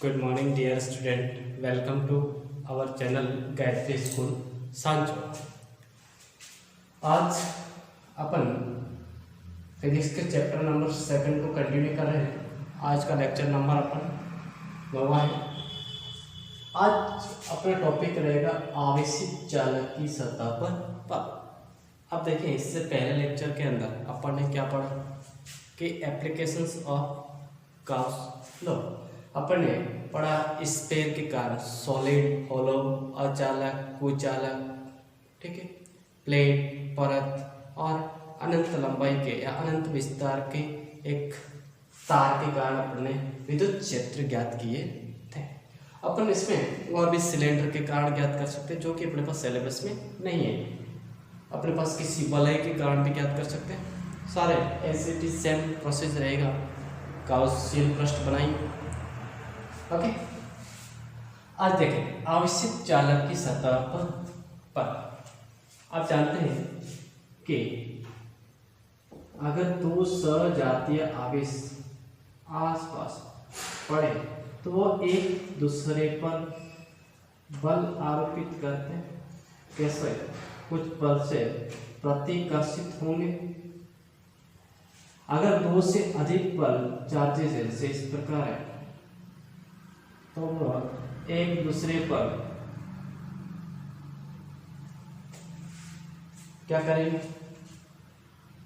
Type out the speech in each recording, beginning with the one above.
Good morning, dear student. Welcome to our channel Gayatri school सांचो। आज अपन physics के chapter number 7 को कंटिन्यू कर रहे हैं। आज का लेक्चर नंबर अपन 9 है। आज अपना टॉपिक रहेगा आवेशित चालक की सतह पर बल। अब देखिए, इससे पहले लेक्चर के अंदर अपन ने क्या पढ़ा कि एप्लीकेशंस ऑफ गाउस लॉ। अपन ने पढ़ा स्फीयर के कारण सॉलिड, होलो, अचालक, कुचालक, ठीक है, प्लेट, परत और अनंत लंबाई के या अनंत विस्तार के एक तार के कारण अपन ने विद्युत क्षेत्र ज्ञात किए थे। अपन इसमें और भी सिलेंडर के कारण ज्ञात कर सकते हैं जो कि अपने पास सिलेबस में नहीं है। अपने पास किसी वलय के कारण भी ज्ञात कर सकते हैं। सारे ऐसे सेम प्रोसेस रहेगा। गाउसियन पृष्ठ बनाएंगे। ओके, आज देखें आवेशित चालक की सतह पर आप जानते हैं कि अगर दो सजातीय आवेश आसपास पड़े तो वो एक दूसरे पर बल आरोपित करते हैं। कैसे? कुछ बल से प्रतिकर्षित होंगे। अगर दो से अधिक बल चार्जेस है, जैसे इस प्रकार है, तो वह एक दूसरे पर क्या करेंगे?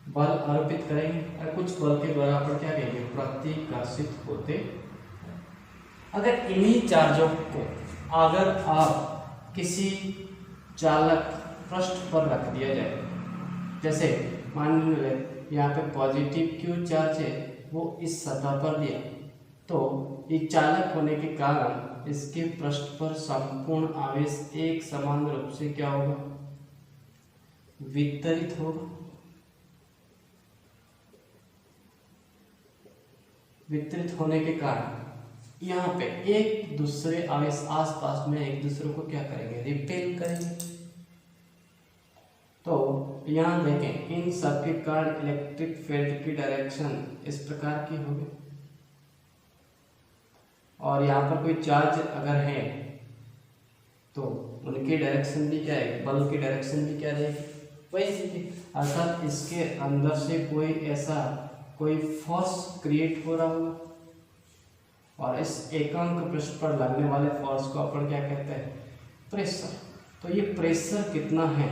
बल आरोपित करेंगे। और कुछ बल के द्वारा अपन क्या कहेंगे? प्रतिकर्षित होते। अगर इन्हीं चार्जों को अगर आप किसी चालक पृष्ठ पर रख दिया जाए, जैसे मान लीजिए यहाँ पे पॉजिटिव क्यू चार्ज है, वो इस सतह पर दिया, तो ये चालक होने के कारण इसके पृष्ठ पर संपूर्ण आवेश एक समान रूप से क्या होगा? वितरित होगा। वितरित होने के कारण यहाँ पे एक दूसरे आवेश आसपास में एक दूसरे को क्या करेंगे? रिपेल करेंगे। तो यहाँ देखें, इन सब के कारण इलेक्ट्रिक फील्ड की डायरेक्शन इस प्रकार की होगी। और यहाँ पर कोई चार्ज अगर है तो उनकी डायरेक्शन भी क्या है? बल की डायरेक्शन भी क्या रहेगी? वही। अर्थात इसके अंदर से कोई फोर्स क्रिएट हो रहा होगा, और इस एकांक पृष्ठ पर लगने वाले फोर्स को अपन क्या कहते हैं? प्रेशर। तो ये प्रेशर कितना है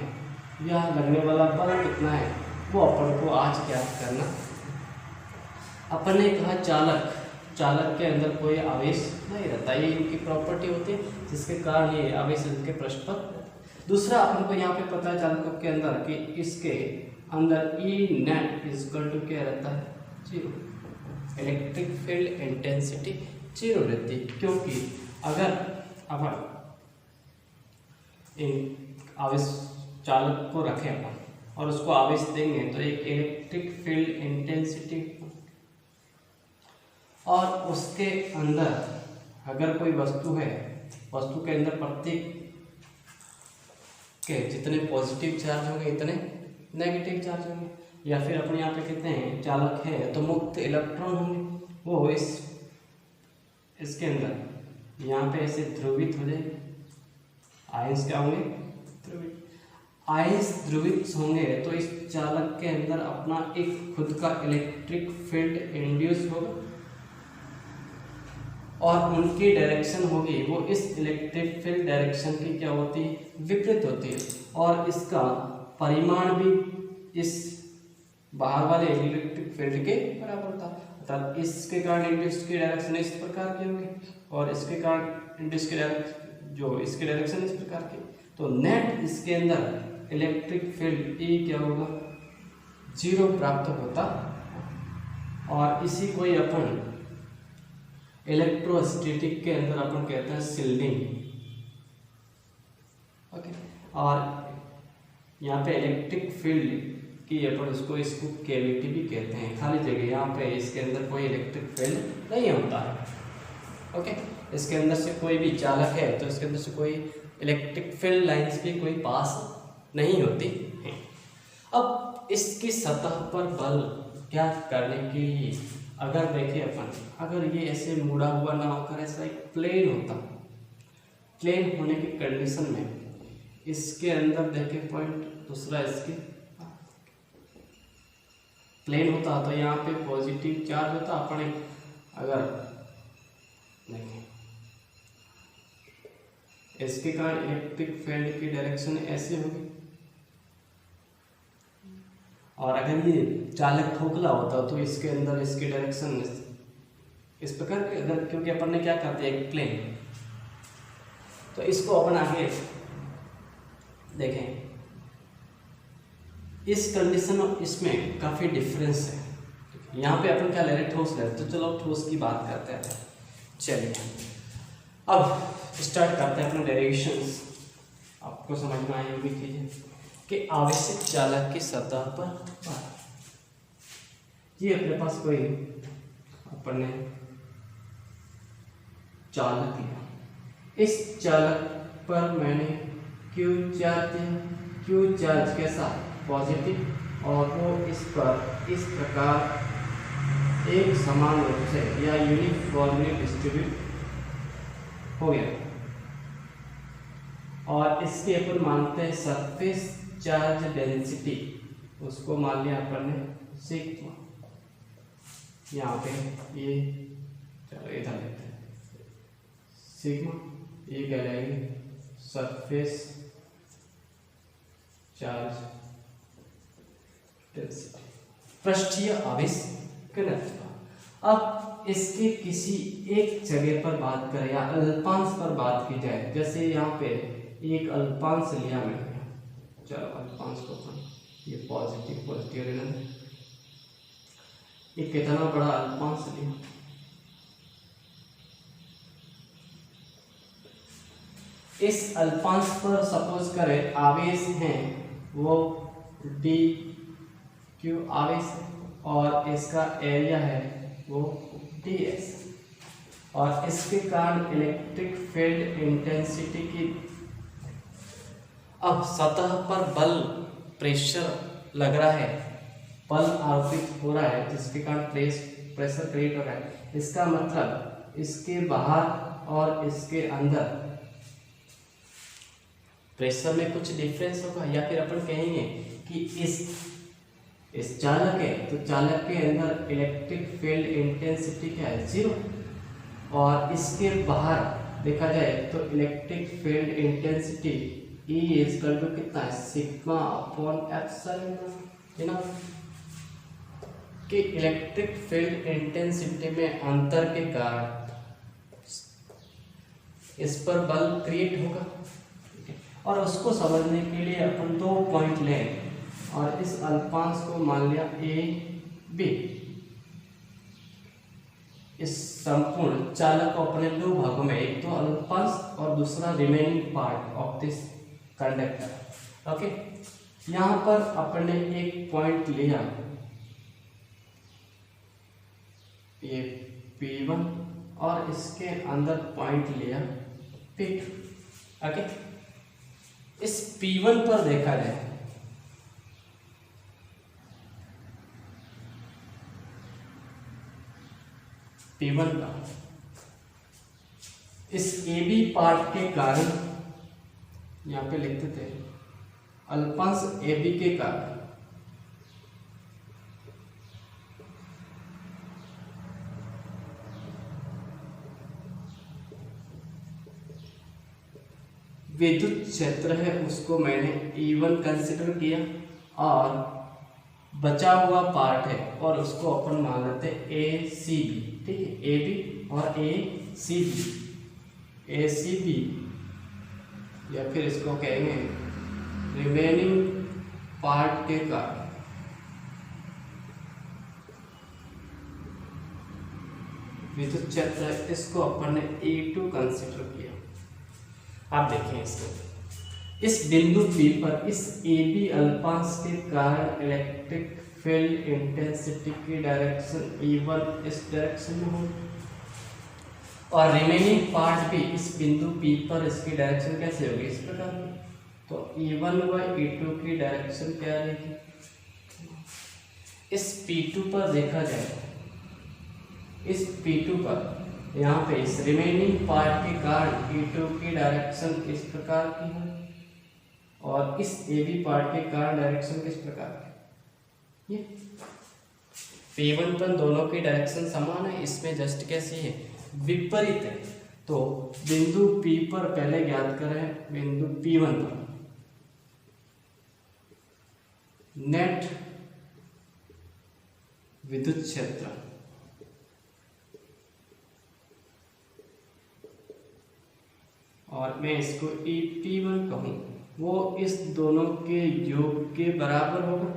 या लगने वाला बल कितना है, वो अपन को आज क्या करना। अपन ने कहा चालक के अंदर कोई आवेश नहीं रहता। ये इनकी प्रॉपर्टी होती है जिसके कारण ये आवेश इनके पृष्ठ पर। दूसरा अपन को यहाँ पे पता है चालकों के अंदर कि इसके अंदर ई नेट इक्वल टू क्या रहता है? 0। इलेक्ट्रिक फील्ड इंटेंसिटी 0 रहती है, क्योंकि अगर अपन आवेश चालक को रखें अपन और उसको आवेश देंगे तो एक इलेक्ट्रिक फील्ड इंटेंसिटी, और उसके अंदर अगर कोई वस्तु है, वस्तु के अंदर प्रत्येक के जितने पॉजिटिव चार्ज होंगे इतने नेगेटिव चार्ज होंगे। या फिर अपने यहाँ पे कहते हैं चालक है तो मुक्त इलेक्ट्रॉन होंगे, वो इसके अंदर यहाँ पे ऐसे ध्रुवित हो जाएंगे। आयंस क्या होंगे? ध्रुवित। आयंस ध्रुवित होंगे तो इस चालक के अंदर अपना एक खुद का इलेक्ट्रिक फील्ड इंड्यूस होगा, और उनकी डायरेक्शन होगी वो इस इलेक्ट्रिक फील्ड डायरेक्शन की क्या होती है? विपरीत होती है। और इसका परिमाण भी इस बाहर वाले इलेक्ट्रिक फील्ड के बराबर था। अर्थात इसके कारण इंड्यूस की डायरेक्शन इस प्रकार की होगी, और इसके कारण इंड्यूस की इसकी डायरेक्शन इस प्रकार की। तो नेट इसके अंदर इलेक्ट्रिक फील्ड ई क्या होगा? 0 प्राप्त होता। और इसी को ही अपन इलेक्ट्रोस्टैटिक के अंदर अपन कहते हैं शिल्डिंग। ओके, और यहाँ पे इलेक्ट्रिक फील्ड की अपन इसको कैविटी भी कहते हैं, खाली जगह। यहाँ पे इसके अंदर कोई इलेक्ट्रिक फील्ड नहीं होता है। ओके, इसके अंदर से कोई भी चालक है तो इसके अंदर से कोई इलेक्ट्रिक फील्ड लाइंस भी कोई पास नहीं होती है। अब इसकी सतह पर बल ज्ञात करने के लिए अगर देखें अपन, अगर ये ऐसे मुड़ा हुआ ना होकर ऐसा एक प्लेन होता, प्लेन होने की कंडीशन में इसके अंदर देखें पॉइंट, दूसरा इसके प्लेन होता तो यहाँ पे पॉजिटिव चार्ज होता। अपने अगर देखें इसके कारण इलेक्ट्रिक फील्ड की डायरेक्शन ऐसे होगी, और अगर ये चालक खोखला होता तो इसके अंदर इसकी डायरेक्शन इस प्रकार के, अगर क्योंकि अपन ने क्या करते हैं एक प्लेन, तो इसको अपन आगे देखें इस कंडीशन और इसमें काफ़ी डिफरेंस है। यहाँ पे अपन क्या ले रहे, ठोस ले रहे, तो चलो ठोस की बात करते हैं। चलिए अब स्टार्ट करते हैं अपने डेरिवेशंस। आपको समझ में आई होगी चीज़ें कि आवेशित चालक की सतह पर ये अपने पास कोई अपन ने चालक लिया, इस चालक पर मैंने क्यू चार्ज दिया, क्यू चार्ज के साथ पॉजिटिव, और वो इस पर इस प्रकार एक समान रूप से या यूनिफॉर्मली डिस्ट्रीब्यूट हो गया, और इसके अपन मानते हैं सरफेस चार्ज डेंसिटी, उसको मान लिया अपन ने सिग्मा। यहाँ पे ये चलो इधर लेते हैं सिग्मा, ये क्या रहेगी सरफेस चार्ज डेंसिटी, पृष्ठीय आवेश घनत्व। अब इसके किसी एक जगह पर बात करें या अल्पांश पर बात की जाए, जैसे यहाँ पे एक अल्पांश लिया मैंने, चलो अल्पांश को ये पॉजिटिव पॉजिटिव लेना, ये कितना बड़ा अल्पांश लिया, इस अल्पांश पर सपोज करें आवेश हैं वो डी क्यू आवेश है, और इसका एरिया है वो डी एस, और इसके कारण इलेक्ट्रिक फील्ड इंटेंसिटी की, अब सतह पर बल प्रेशर लग रहा है, बल आरोपित हो रहा है जिसके कारण प्रेशर क्रिएट हो रहा है, इसका मतलब इसके बाहर और इसके अंदर प्रेशर में कुछ डिफरेंस होगा, या फिर अपन कहेंगे कि इस चालक है तो चालक के अंदर इलेक्ट्रिक फील्ड इंटेंसिटी क्या है 0, और इसके बाहर देखा जाए तो electric field intensity E equal to कितना है सिग्मा अपॉन एप्सिलॉन, है ना, कि इलेक्ट्रिक फील्ड इंटेंसिटी में अंतर के कारण इस पर बल क्रिएट होगा, और उसको समझने के लिए अपन 2 पॉइंट लें और इस अल्पांश को मान लिया ए बी। इस संपूर्ण चालक को अपने 2 भागों में, एक तो अल्पांश और दूसरा remaining part of this conductor. Okay, यहाँ पर अपने एक पॉइंट लिया ये P1 और इसके अंदर पॉइंट लिया P2। ओके, इस P1 पर देखा जाए P1 का इस AB पार्ट के कारण, यहाँ पे लिखते थे अल्पांश AB के कारण विद्युत क्षेत्र है, उसको मैंने E1 कंसिडर किया, और बचा हुआ पार्ट है और उसको अपन मान लेते ACB, ठीक है, AB और ACB, ACB या फिर इसको कहेंगे रिमेनिंग पार्ट के कारण विद्युत क्षेत्र, इसको अपन ने E2 कंसिडर किया। आप देखें इसको, इस बिंदु P पर इस AB अल्पांश के कारण इलेक्ट्रिक फील्ड इंटेंसिटी की डायरेक्शन E1 इस डायरेक्शन में होगी, और रिमेनिंग पार्ट भी इस बिंदु P पर इसकी डायरेक्शन कैसे होगी, इस प्रकार की। तो E1 व E2 की डायरेक्शन क्या रहेगी, इस P2 पर देखा जाए इस P2 पर यहाँ पे इस रिमेनिंग पार्ट के कारण E2 की डायरेक्शन इस प्रकार की है और इस AB पार्ट के कारण डायरेक्शन किस प्रकार की, ये P1 पर दोनों की डायरेक्शन समान है, इसमें जस्ट कैसी है, विपरीत है। तो बिंदु P पर पहले ज्ञात करें, बिंदु P1 पर नेट विद्युत क्षेत्र और मैं इसको EP1 कहूं, वो इस दोनों के योग के बराबर होगा,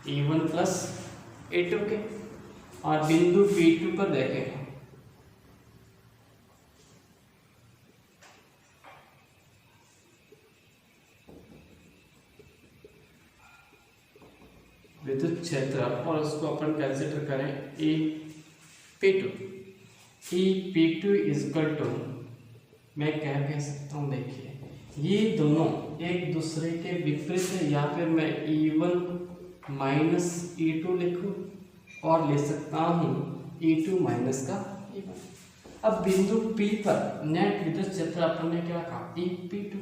E1 प्लस E2 के। और बिंदु P2 पर देखें, विद्युत क्षेत्र और उसको अपन कंसिडर करें EP2। EP2 इक्वल टू, मैं क्या कह सकता हूँ, देखिए ये दोनों एक दूसरे के विपरीत है, या फिर मैं E1 माइनस E2 लिखूं और ले सकता हूँ E2 माइनस का E1। अब बिंदु P पर नेट विद्युत क्षेत्र अपन ने क्या कहा, EP2,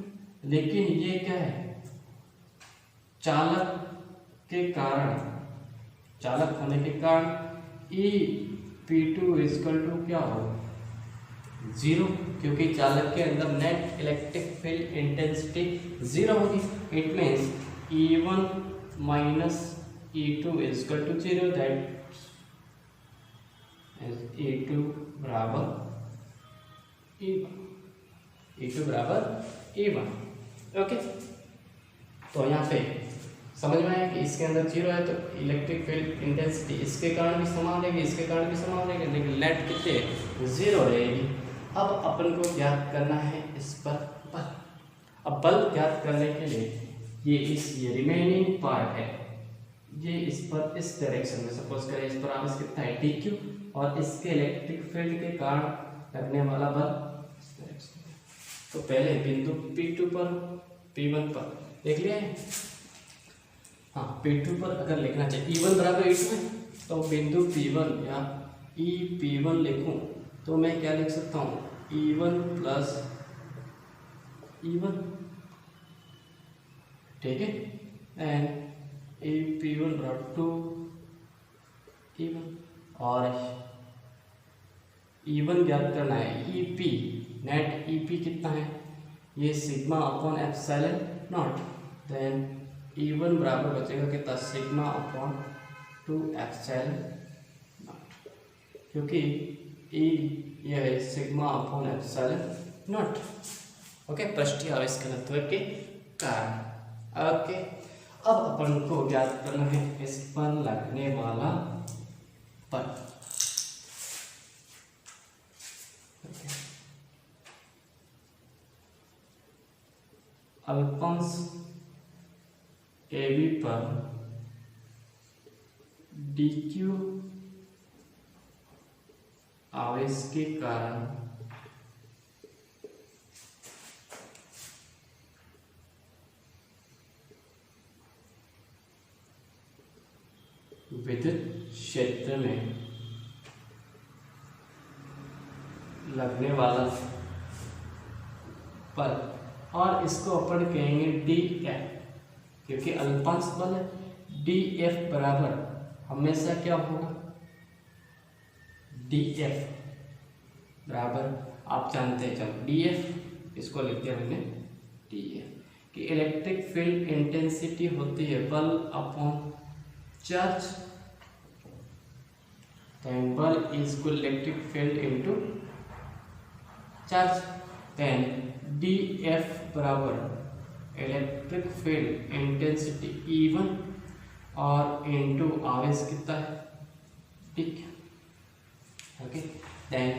लेकिन ये क्या है, चालक के कारण, चालक होने के कारण EP2 इक्वल टू क्या होगा, 0, क्योंकि चालक के अंदर नेट इलेक्ट्रिक फील्ड इंटेंसिटी 0 होगी। It means E1 minus E2 equal to 0, that E2 बराबर E1, ओके। तो यहाँ पे समझ में आया कि इसके अंदर 0 है तो इलेक्ट्रिक फील्ड इंटेंसिटी इसके कारण भी समान रहेगी, इसके कारण भी समान रहेगी, लेकिन नेट कितने 0 रहेगी। अब अपन को ज्ञात करना है इस पर बल। अब बल ज्ञात करने के लिए ये रिमेनिंग पार्ट है, ये इस पर इस डायरेक्शन में, सपोज करें इस पर आवेश कितना है dq, और इसके इलेक्ट्रिक फील्ड के कारण लगने वाला बल इस डायरेक्शन में। तो पहले बिंदु P2 पर P1 पर देख लिया है, हाँ P2 पर अगर लिखना चाहिए E1 बराबर E2 है, तो बिंदु P1 या EP1 लिखूं तो मैं क्या लिख सकता हूँ, E1 प्लस E1, ठीक है, एंड EP1 बराबर 2E1, और E1 ज्ञात करना है, EP नेट EP कितना है, ये sigma upon epsilon naught, then E1 बराबर बचेगा कितना, सिग्मा अपॉन 2 एप्सिलॉन नॉट, क्योंकि ये है sigma upon epsilon not, okay, पृष्ठीय आवेश घनत्व के कारण। ओके, अब अपन को ज्ञात करना है इस पर लगने वाला बल। अल्पंश AB पर dq आवेश के कारण विद्युत क्षेत्र में लगने वाला बल, और इसको अपन कहेंगे dF, क्योंकि अल्पंश बल है। dF बराबर हमेशा क्या होगा, dF बराबर आप जानते हैं, चलो dF इसको लिख दिया मैंने dF, कि इलेक्ट्रिक फील्ड इंटेंसिटी होती है बल upon charge, then ball is equal electric field into charge, then dF बराबर इलेक्ट्रिक फील्ड इंटेंसिटी E1 और इनटू आवेश कितना है, ठीक, ओके, देन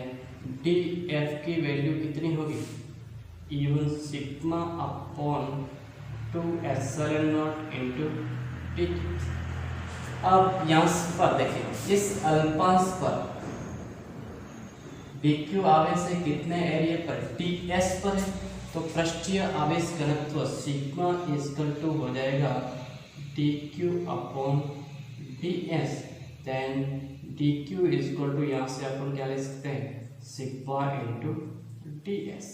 dF की वैल्यू कितनी होगी, E1 sigma upon 2 epsilon not into, ठीक। अब यहाँ पर देखें, इस अल्पांश पर dq आवेश है कितने एरिया पर, ds पर है, तो पृष्ठीय आवेश घनत्व सिग्मा इक्वल टू हो जाएगा dq upon ds, then d q is equal to, यहाँ से अपन क्या ले सकते हैं, सिग्मा इंटू डी एस।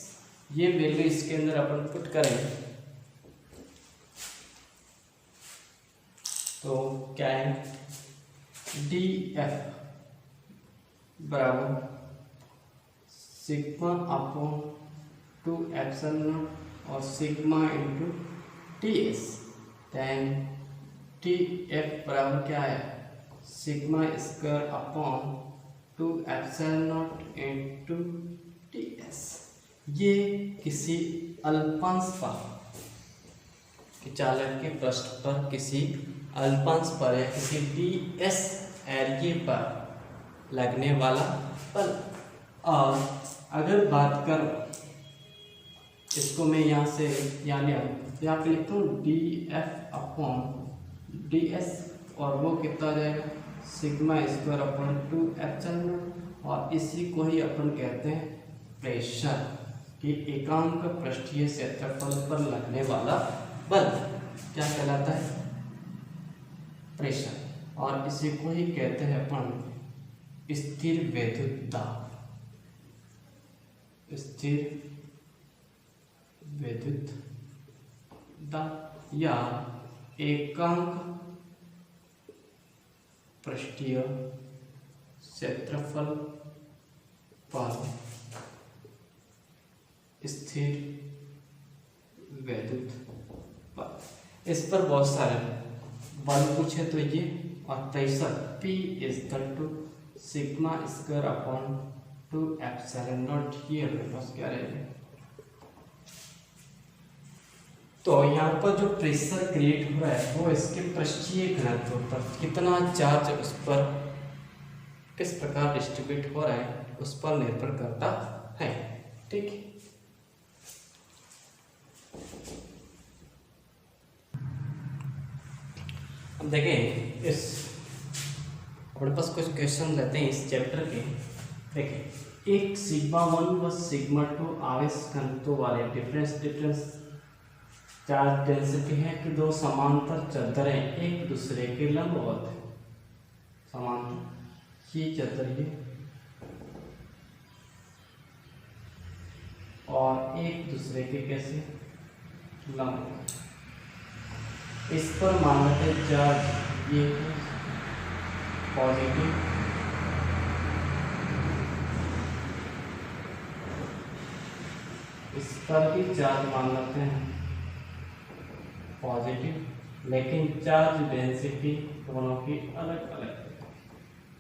ये वैल्यू इसके अंदर अपन पुट करें तो क्या है, डी एफ बराबर सिग्मा अपॉन 2 एप्सिलॉन नॉट और sigma into t s. Then t f बराबर क्या है, sigma square upon 2 epsilon naught into t s. ये किसी अल्पांश पर, कि चालक के पृष्ठ पर किसी अल्पांश पर या किसी डी एस एरिया पर लगने वाला बल। और अगर बात कर, इसको मैं यहाँ से यहाँ पे लिखता हूँ D F upon D S, और वो कितना आ जाएगा, सिग्मा स्क्वायर अपॉन 2 एप्सिलॉन। और इसी को ही अपन कहते हैं प्रेशर, कि एकांक पृष्ठीय क्षेत्रफल पर लगने वाला बल क्या कहलाता है, प्रेशर। और इसी को ही कहते हैं अपन स्थिर विद्युत दाब, स्थिर विद्युत दाब या एकांक पृष्ठीय क्षेत्रफल पर स्थिर विद्युत बल। इस पर बहुत सारे बल पूछे तो ये, और pressure P is to sigma square upon 2 epsilon naught, ये बस क्या रहेगा। तो यहाँ पर जो प्रेशर क्रिएट हो रहा है वो इसके पृष्ठीय घनत्व पर कितना चार्ज उस पर किस प्रकार डिस्ट्रीब्यूट हो रहा है उस पर निर्भर करता है। ठीक है, अब देखें इस अपने पास कुछ क्वेश्चन रहते हैं इस चैप्टर के। देखें, एक सिग्मा 1 व सिग्मा 2 आवेश घनत्व वाले डिफरेंस चार्ज डेंसिटी है कि दो समांतर चद्दरें एक दूसरे के लंबवत है। समांतर ये चद्दर ये और एक दूसरे के कैसे लंबवत। इस पर मान लेते हैं चार्ज ये पॉजिटिव, इस पर भी चार्ज मान लेते हैं पॉजिटिव, लेकिन चार्ज डेंसिटी दोनों की अलग अलग है।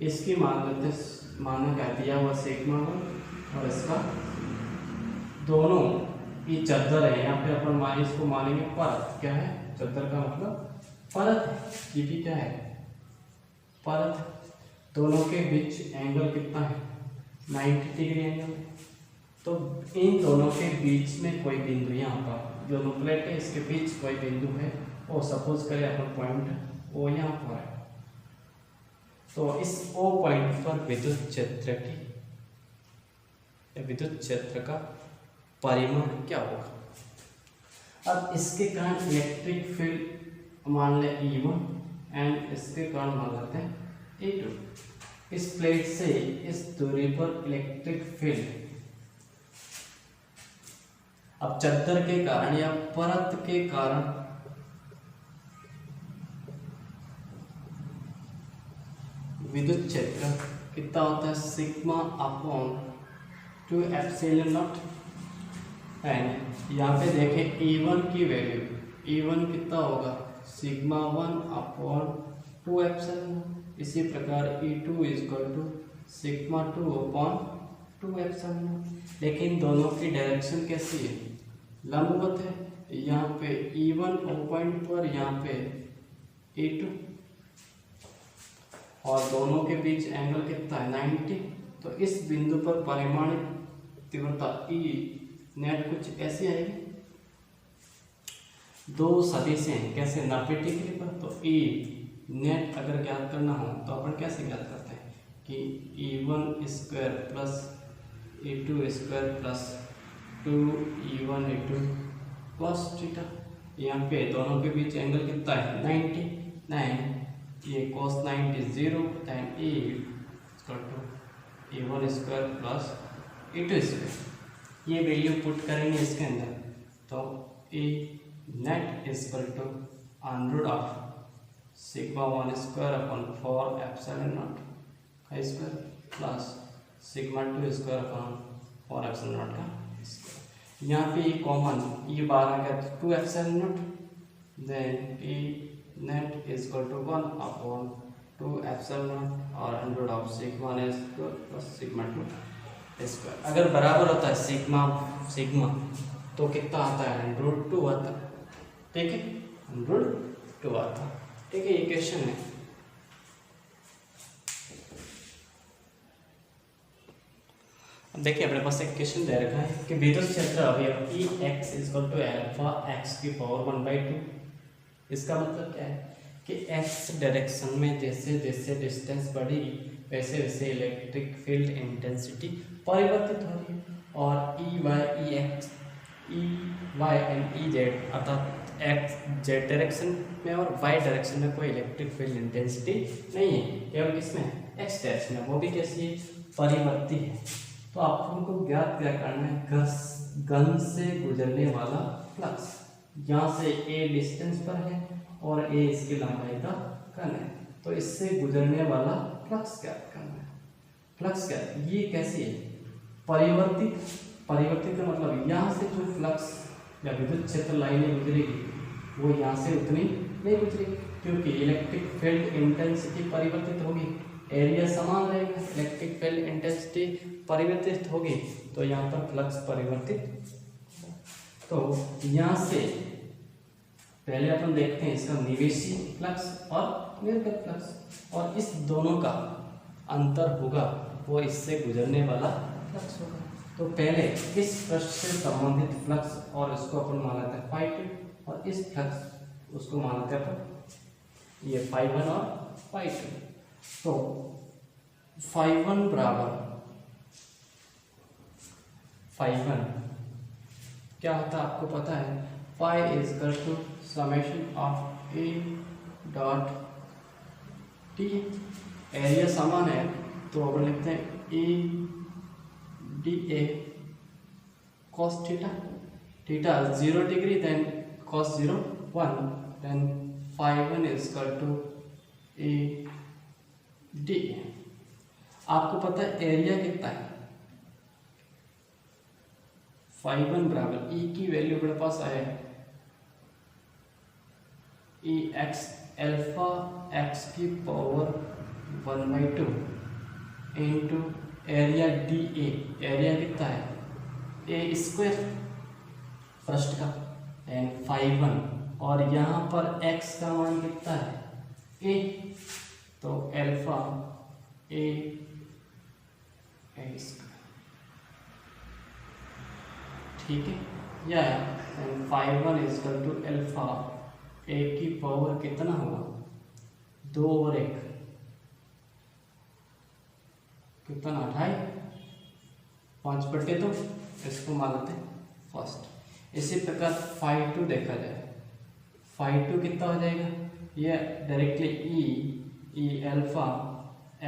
इसकी मान लेते माना क्या दिया हुआ सिग्मा 1 और इसका दोनों ये चद्दर है। यहाँ पे अपन मान इसको मानेंगे परत। क्या है चद्दर का मतलब परत है। ये भी क्या है परत। दोनों के बीच एंगल कितना है 90 डिग्री एंगल। तो इन दोनों के बीच में कोई बिंदु यहाँ पर दोनों प्लेट है इसके बीच कोई बिंदु है और सपोज करें अपन पॉइंट ओ यहाँ पर है। तो इस ओ पॉइंट पर विद्युत क्षेत्र की विद्युत क्षेत्र का परिमाण क्या होगा। अब इसके कारण इलेक्ट्रिक फील्ड मान ले E1 एंड इसके कारण मान लेते हैं E2। इस प्लेट से इस दूरी पर इलेक्ट्रिक फील्ड अब चद्दर के कारण या परत के कारण विद्युत क्षेत्र कितना होता है sigma upon 2 epsilon not. And यहाँ पे देखें E1 की वैल्यू E1 कितना होगा सिग्मा 1 अपॉन 2 एप्सिलॉन। इसी प्रकार E2 is equal to sigma 2 upon 2 epsilon. लेकिन दोनों की डायरेक्शन कैसी है लंबवत है। यहाँ पे E1 O पॉइंट पर यहाँ पे E2 और दोनों के बीच एंगल कितना है 90। तो इस बिंदु पर परिमाणिक तीव्रता E नेट कुछ ऐसी आएगी। दो सदिश हैं कैसे 90 डिग्री पर। तो E नेट अगर ज्ञात करना हो तो अपन कैसे ज्ञात करते हैं कि E1 square plus E2 square plus 2E1 E2 cos theta. यहाँ पे दोनों के बीच एंगल कितना है 90। ये cos 90 0 and equal to A1 square plus A2 square, ये वैल्यू पुट करेंगे इसके अंदर, तो E net equal to under of sigma 1 square upon 4 epsilon naught का square plus sigma 2 square upon 4 epsilon naught का स्क्वायर। यहाँ पे कॉमन ये बाहर आ गया 2 epsilon naught, then E net equal to 1 upon 2 epsilon naught और under of sigma 1 square plus sigma 2 square. अगर बराबर होता है सिग्मा सिग्मा तो कितना आता है, √2 आता है, ठीक है, √2 आता है, ठीक है, ये क्वेश्चन है। अब देखिए अपने पास एक क्वेश्चन दे रखा है कि विद्युत क्षेत्र अवयव E x equal to alpha x की पावर 1/2। इसका मतलब क्या है कि x डायरेक्शन में जैसे जैसे डिस्टेंस बढ़ेगी वैसे वैसे इलेक्ट्रिक फील्ड इंटेंसिटी परिवर्तित हो रही है, और E y and E z अर्थात x z डायरेक्शन में और y डायरेक्शन में कोई इलेक्ट्रिक फील्ड इंटेंसिटी नहीं है, केवल किसमें x डायरेक्शन में, वो भी कैसी है, परिवर्ती है। तो आपको हमको ज्ञात क्या करना है, गन से गुजरने वाला फ्लक्स, यहाँ से a डिस्टेंस पर है और a इसकी लंबाई का कण है, तो इससे गुजरने वाला फ्लक्स ज्ञात करना है। फ्लक्स क्या है, ये कैसी है, परिवर्तित, परिवर्तित का मतलब यहाँ से जो फ्लक्स या विद्युत क्षेत्र लाइनें गुजरेगी वो यहाँ से उतनी नहीं गुजरेगी, क्योंकि इलेक्ट्रिक फील्ड इंटेंसिटी परिवर्तित होगी, एरिया समान रहेगा, इलेक्ट्रिक फील्ड इंटेंसिटी परिवर्तित होगी, तो यहाँ पर फ्लक्स परिवर्तित। तो यहाँ से पहले अपन देखते हैं इसका निवेशी फ्लक्स और निर्गत फ्लक्स, और इस दोनों का अंतर होगा वो इससे गुजरने वाला फ्लक्स होगा। तो पहले इस पृष्ठ से संबंधित फ्लक्स और इसको अपन मानते हैं ∅2, और इस फ्लक्स उसको मानते हैं अपन ये ∅1 और ∅2। तो ∅1 बराबर ∅1 क्या होता है आपको पता है, phi is equal to summation of A dot T, area समान है तो अपन लिखते हैं A dA cos theta, theta 0 degree, then cos 0 1, then ∅1 is equal to A d। आपको पता है एरिया कितना है, ∅1 बराबर E की वैल्यू मेरे पास आया है E x अल्फा x की power 1/2 into area dA, area कितना है A स्क्वायर फर्स्ट का, एंड ∅1, और यहाँ पर x का मान कितना है A, तो अल्फा A स्क्वायर, ठीक है, या ∅1 is equal to alpha A की पावर कितना होगा 2 और 1 कितना 2.5, 5/2, इसको मान लेते हैं फर्स्ट। इसी प्रकार ∅2 देखा जाए, ∅2 कितना हो जाएगा, ये डायरेक्टली E अल्फा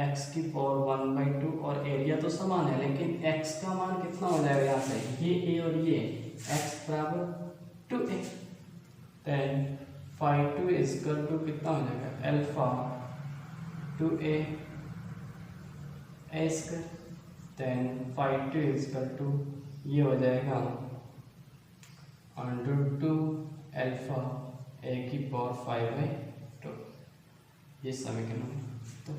x की पावर 1/2, और एरिया तो समान है लेकिन x का मान कितना हो जाएगा, यहाँ से ये A और ये x बराबर 2A, then ∅2 is equal to कितना हो जाएगा alpha 2A square, then ∅2 is equal to ये हो जाएगा √2 अल्फा A की पावर 5/2, ये समीकरण। तो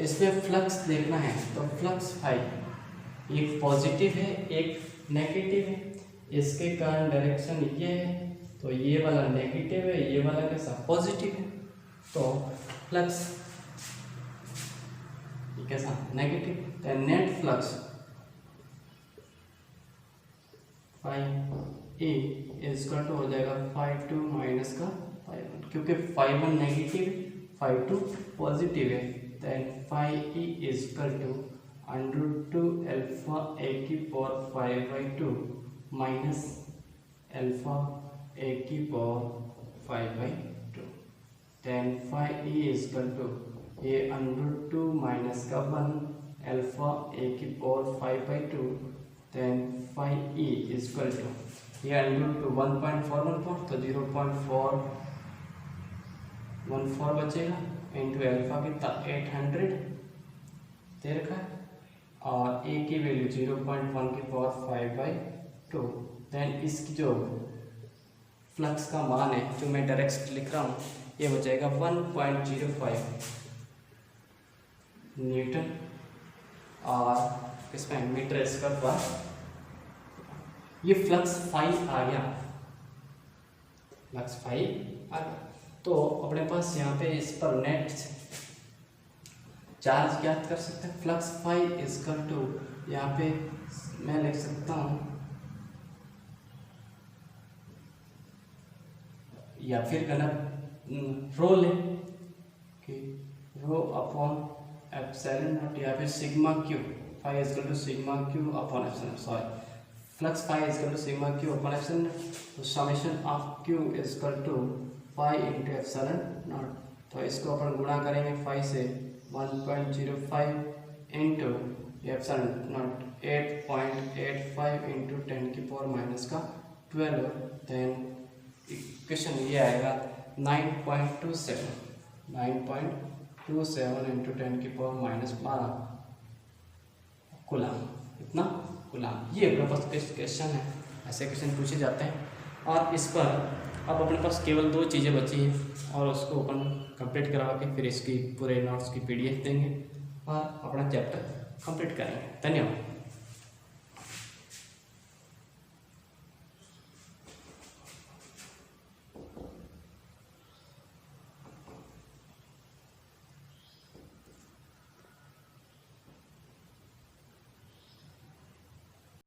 इसमें फ्लक्स देखना है, तो फ्लक्स फाई एक पॉजिटिव है एक नेगेटिव है, इसके कारण डायरेक्शन ये है, तो ये वाला नेगेटिव है, ये वाला कैसा पॉजिटिव है, तो फ्लक्स ये कैसा नेगेटिव, तो net flux phi A is equal to हो जाएगा ∅2 माइनस का ∅1, क्योंकि ∅1 नेगेटिव ∅2 पॉजिटिव है, then ∅e is equal to √2 alpha A की पावर 5/2 माइनस अल्फा A की power 5/2, then ∅e is equal to a √2 minus का 1 अल्फा ए की power 5/2 then five E equal to ये √2 1.414 तो 0.414 बचेगा इंटू अल्फा कितना 800 दे रखा है और ए की वैल्यू 0.1 की पावर 5/2 देन इसकी जो फ्लक्स का मान है जो मैं डायरेक्ट लिख रहा हूँ ये हो जाएगा 1.05 न्यूटन और इसमें मीटर स्क्वायर पर ये फ्लक्स फाई आ गया, फ्लक्स फाई आ गया। तो अपने पास यहाँ पे इस पर नेट चार्ज ज्ञात कर सकते हैं। फ्लक्स फाई इक्वल टू यहाँ पे मैं लिख सकता हूँ या फिर गलत रो ले कि रो अपॉन एप्सिलॉन नॉट या फिर sigma Q phi equal to sigma Q upon epsilon sorry flux phi equal to sigma Q upon epsilon तो summation of Q equal to phi into epsilon naught तो इसको अपन गुणा करेंगे phi से 1.05 into epsilon not 8.85 into 10 की power minus का 12 then equation ये आएगा 9.27 इंटू 10 की पावर माइनस 12 कूलम इतना कूलम। ये अपने पास क्वेश्चन है, ऐसे क्वेश्चन पूछे जाते हैं। और इस पर अब अपने पास केवल 2 चीज़ें बची हैं और उसको अपन कंप्लीट करवा के फिर इसकी पूरे नोट्स की PDF देंगे और अपना चैप्टर कंप्लीट करेंगे। धन्यवाद।